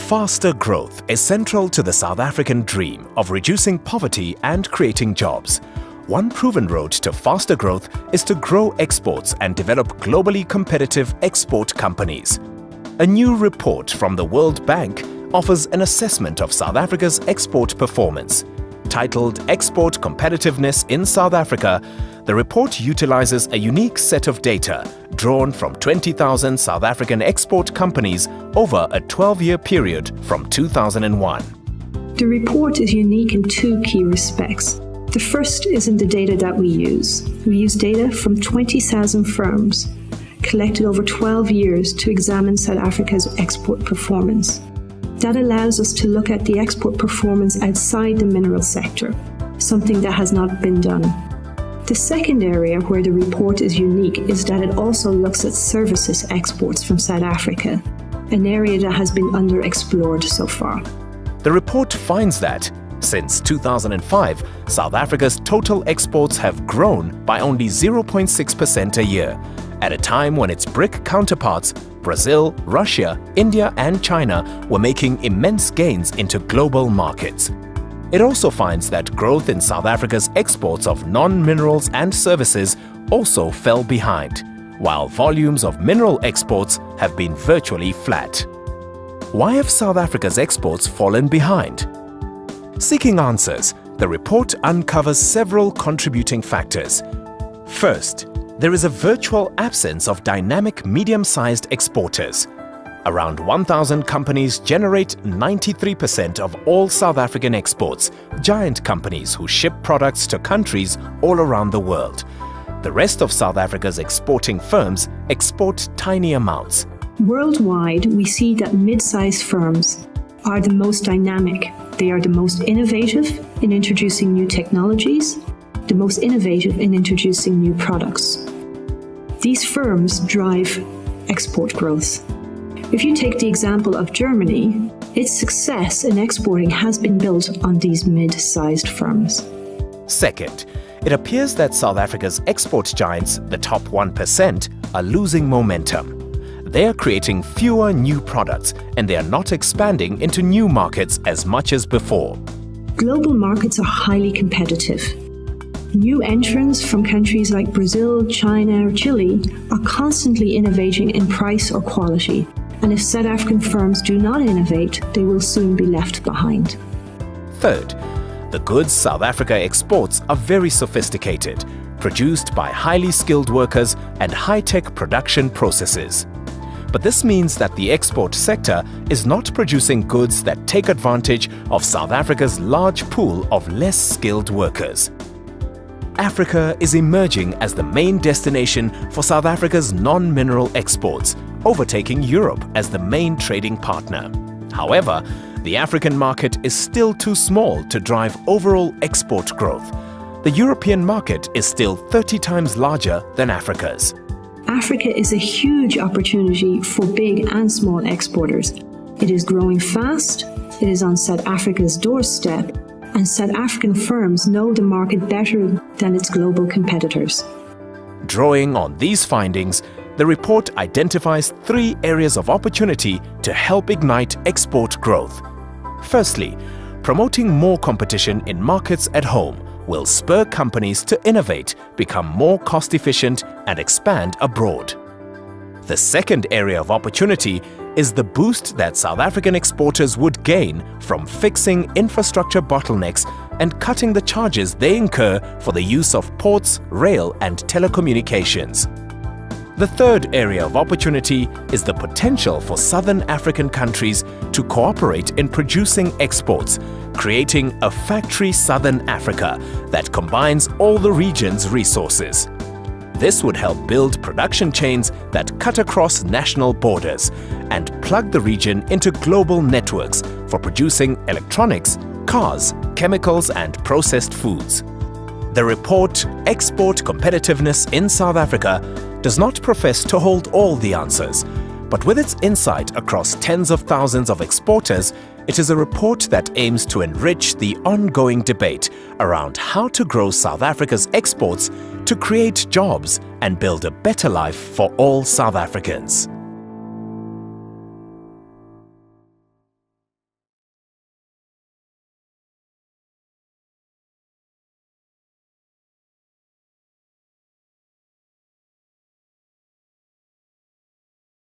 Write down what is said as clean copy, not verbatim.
Faster growth is central to the South African dream of reducing poverty and creating jobs. One proven road to faster growth is to grow exports and develop globally competitive export companies. A new report from the World Bank offers an assessment of South Africa's export performance. Titled Export Competitiveness in South Africa, the report utilizes a unique set of data drawn from 20,000 South African export companies over a 12-year period from 2001. The report is unique in two key respects. The first is in the data that we use. We use data from 20,000 firms collected over 12 years to examine South Africa's export performance. That allows us to look at the export performance outside the mineral sector, something that has not been done. The second area where the report is unique is that it also looks at services exports from South Africa, an area that has been underexplored so far. The report finds that, since 2005, South Africa's total exports have grown by only 0.6% a year, at a time when its BRIC counterparts, Brazil, Russia, India and China, were making immense gains into global markets. It also finds that growth in South Africa's exports of non-minerals and services also fell behind, while volumes of mineral exports have been virtually flat. Why have South Africa's exports fallen behind? Seeking answers, the report uncovers several contributing factors. First, there is a virtual absence of dynamic medium-sized exporters. Around 1,000 companies generate 93% of all South African exports, giant companies who ship products to countries all around the world. The rest of South Africa's exporting firms export tiny amounts. Worldwide, we see that mid-sized firms are the most dynamic. They are the most innovative in introducing new technologies, the most innovative in introducing new products. These firms drive export growth. If you take the example of Germany, its success in exporting has been built on these mid-sized firms. Second, it appears that South Africa's export giants, the top 1%, are losing momentum. They are creating fewer new products and they are not expanding into new markets as much as before. Global markets are highly competitive. New entrants from countries like Brazil, China, or Chile are constantly innovating in price or quality. And if South African firms do not innovate, they will soon be left behind. Third, the goods South Africa exports are very sophisticated, produced by highly skilled workers and high-tech production processes. But this means that the export sector is not producing goods that take advantage of South Africa's large pool of less skilled workers. Africa is emerging as the main destination for South Africa's non-mineral exports, overtaking Europe as the main trading partner. However, the African market is still too small to drive overall export growth. The European market is still 30 times larger than Africa's. Africa is a huge opportunity for big and small exporters. It is growing fast, it is on South Africa's doorstep, and South African firms know the market better than its global competitors. Drawing on these findings, the report identifies 3 areas of opportunity to help ignite export growth. Firstly, promoting more competition in markets at home will spur companies to innovate, become more cost-efficient, and expand abroad. The second area of opportunity is the boost that South African exporters would gain from fixing infrastructure bottlenecks and cutting the charges they incur for the use of ports, rail, and telecommunications. The third area of opportunity is the potential for Southern African countries to cooperate in producing exports, creating a factory Southern Africa that combines all the region's resources. This would help build production chains that cut across national borders and plug the region into global networks for producing electronics, cars, chemicals, and processed foods. The report, Export Competitiveness in South Africa, does not profess to hold all the answers, but with its insight across tens of thousands of exporters, it is a report that aims to enrich the ongoing debate around how to grow South Africa's exports to create jobs and build a better life for all South Africans.